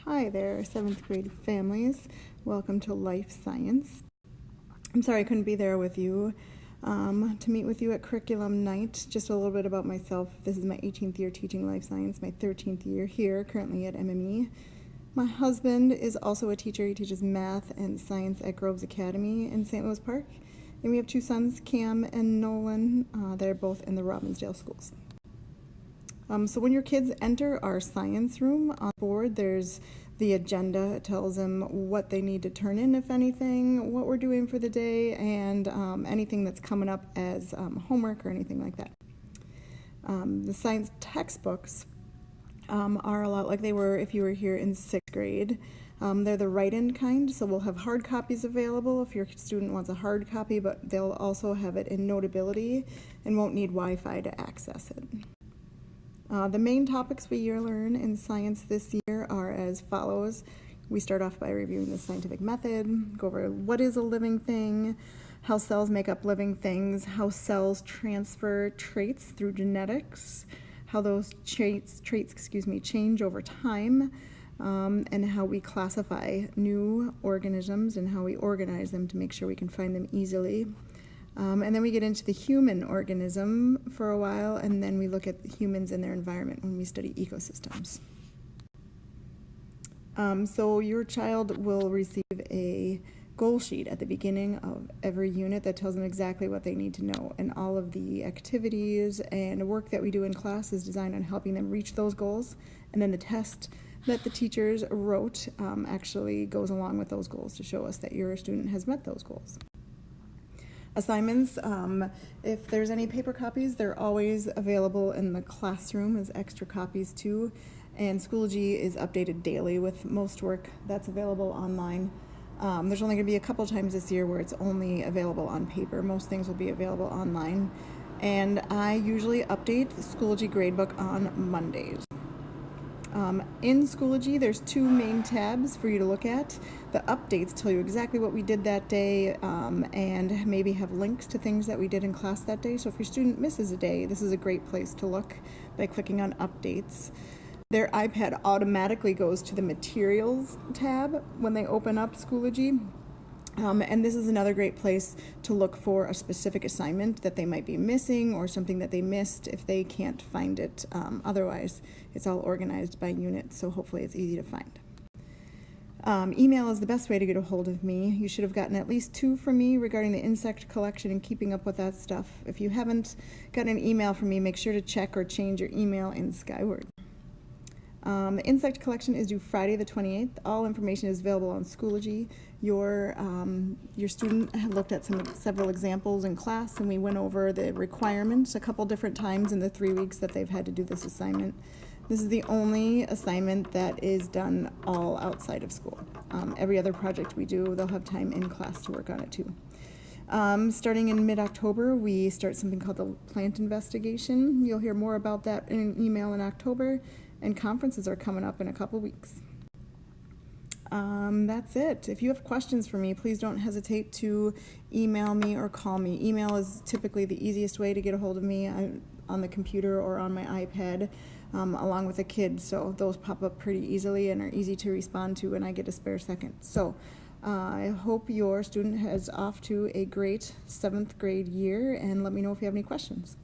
Hi there, 7th grade families. Welcome to Life Science. I'm sorry I couldn't be there with you to meet with you at Curriculum Night. Just a little bit about myself. This is my 18th year teaching Life Science, my 13th year here, currently at MME. My husband is also a teacher. He teaches math and science at Groves Academy in St. Louis Park. And we have two sons, Cam and Nolan. They're both in the Robbinsdale schools. So when your kids enter our science room, on board there's the agenda. It tells them what they need to turn in, if anything, what we're doing for the day, and anything that's coming up as homework or anything like that. The science textbooks are a lot like they were if you were here in 6th grade. They're the write-in kind, so we'll have hard copies available if your student wants a hard copy, but they'll also have it in Notability and won't need Wi-Fi to access it. The main topics we learn in science this year are as follows. We start off by reviewing the scientific method, go over what is a living thing, how cells make up living things, how cells transfer traits through genetics, how those traits change over time, and how we classify new organisms and how we organize them to make sure we can find them easily. And then we get into the human organism for a while, and then we look at humans and their environment when we study ecosystems. So your child will receive a goal sheet at the beginning of every unit that tells them exactly what they need to know, and all of the activities and work that we do in class is designed on helping them reach those goals, and then the test that the teachers wrote actually goes along with those goals to show us that your student has met those goals. Assignments, if there's any paper copies, they're always available in the classroom as extra copies too. And Schoology is updated daily with most work that's available online. There's only going to be a couple times this year where it's only available on paper. Most things will be available online. And I usually update the Schoology gradebook on Mondays. In Schoology, there's two main tabs for you to look at. The updates tell you exactly what we did that day and maybe have links to things that we did in class that day. So if your student misses a day, this is a great place to look by clicking on updates. Their iPad automatically goes to the materials tab when they open up Schoology. And this is another great place to look for a specific assignment that they might be missing or something that they missed if they can't find it. Otherwise, it's all organized by unit, so hopefully it's easy to find. Email is the best way to get a hold of me. You should have gotten at least 2 from me regarding the insect collection and keeping up with that stuff. If you haven't gotten an email from me, make sure to check or change your email in Skyward. The insect collection is due Friday the 28th. All information is available on Schoology. Your student had looked at several examples in class, and we went over the requirements a couple different times in the 3 weeks that they've had to do this assignment. This is the only assignment that is done all outside of school. Every other project we do, they'll have time in class to work on it too. Starting in mid-October, we start something called the plant investigation. You'll hear more about that in an email in October, and conferences are coming up in a couple weeks. That's it. If you have questions for me, please don't hesitate to email me or call me. Email is typically the easiest way to get a hold of me on the computer or on my iPad, along with the kids, so those pop up pretty easily and are easy to respond to when I get a spare second. So I hope your student is off to a great 7th grade year, and let me know if you have any questions.